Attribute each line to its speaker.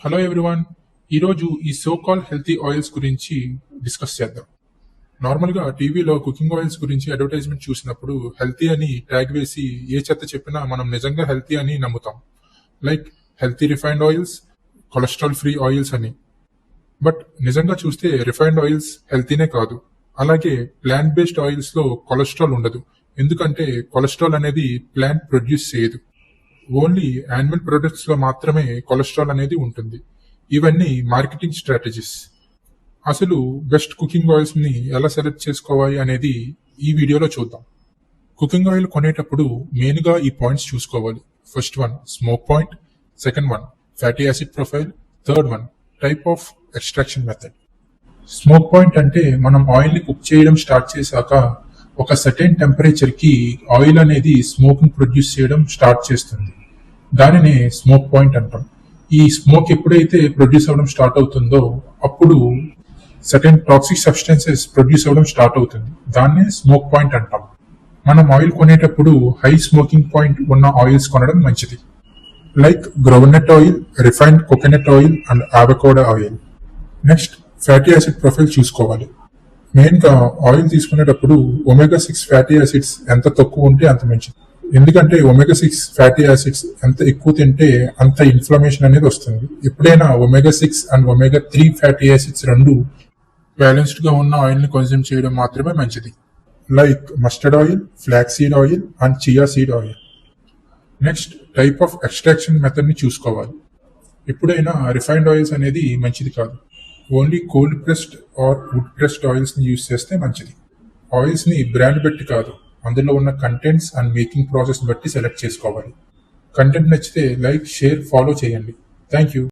Speaker 1: Hello everyone. ఈరోజు ఈ so call healthy oils గురించి డిస్కస్ చేద్దాం. నార్మల్గా టీవీలో కుకింగ్ ఆయిల్స్ గురించి అడ్వర్టైజ్మెంట్ చూసినప్పుడు హెల్తీ అని ట్యాగ్ వేసి ఏ చెత్త చెప్పినా మనం నిజంగా హెల్తీ అని నమ్ముతాం. Like healthy refined oils, cholesterol free oils అని. బట్ నిజంగా చూస్తే రిఫైన్డ్ ఆయిల్స్ హెల్తీనే కాదు. అలాగే ప్లాంట్ బేస్డ్ ఆయిల్స్ లో కొలెస్ట్రాల్ ఉండదు. ఎందుకంటే కొలెస్ట్రాల్ అనేది ప్లాంట్ ప్రొడ్యూస్ చేయదు. ఓన్లీ యానిమల్ ప్రొడక్ట్స్ లో మాత్రమే కొలెస్ట్రాల్ అనేది ఉంటుంది. ఇవన్నీ మార్కెటింగ్ స్ట్రాటజీస్. అసలు బెస్ట్ కుకింగ్ ఆయిల్స్ ని ఎలా సెలెక్ట్ చేసుకోవాలి అనేది ఈ వీడియోలో చూద్దాం. కుకింగ్ ఆయిల్ కొనేటప్పుడు మెయిన్ గా ఈ పాయింట్స్ చూసుకోవాలి. First one smoke point, second one fatty acid profile, third one type of extraction method. Smoke point అంటే మనం ఆయిల్ ని కుక్ చేయడం స్టార్ట్ చేశాక ఒక సర్టెన్ టెంపరేచర్ కి ఆయిల్ అనేది స్మోక్ ని ప్రొడ్యూస్ చేయడం స్టార్ట్ చేస్తుంది. దానినే స్మోక్ పాయింట్ అంటాం. ఈ స్మోక్ ఎప్పుడైతే ప్రొడ్యూస్ అవ్వడం స్టార్ట్ అవుతుందో అప్పుడు సర్టెన్ టాక్సిక్ సబ్స్టెన్సెస్ ప్రొడ్యూస్ అవ్వడం స్టార్ట్ అవుతుంది. దాన్నే స్మోక్ పాయింట్ అంటాం. మనం ఆయిల్ కొనేటప్పుడు హై స్మోకింగ్ పాయింట్ ఉన్న ఆయిల్స్ కొనడం మంచిది. Like groundnut oil, refined coconut oil and avocado oil. Next fatty acid profile చూసుకోవాలి. మెయిన్ గా ఆయిల్ తీసుకునేటప్పుడు ఒమేగా 6 ఫ్యాటీ యాసిడ్స్ ఎంత తక్కువ ఉంటే అంత మంచిది. ఎందుకంటే ఒమేగా 6 ఫ్యాటీ యాసిడ్స్ ఎంత ఎక్కువ తింటే అంత ఇన్ఫ్లమేషన్ అనేది వస్తుంది. ఎప్పుడైనా omega 6 and omega 3 fatty acids రెండు బ్యాలెన్స్డ్ గా ఉన్న ఆయిల్ ని కన్స్యూమ్ చేయడం మాత్రమే మంచిది. Like mustard oil, flax seed oil and chia seed oil. Next type of extraction method ని చూసుకోవాలి. ఎప్పుడైనా రిఫైన్డ్ ఆయిల్స్ అనేది మంచిది కాదు. Only cold pressed or wood pressed oils ని యూజ్ చేస్తే మంచిది. ఆయిల్స్ ని బ్రాండ్ బట్టి కాదు, అందులో ఉన్న కంటెంట్స్ అండ్ మేకింగ్ ప్రాసెస్ బట్టి సెలెక్ట్ చేసుకోవాలి. కంటెంట్ నచ్చితే లైక్, షేర్, ఫాలో చేయండి. Thank you.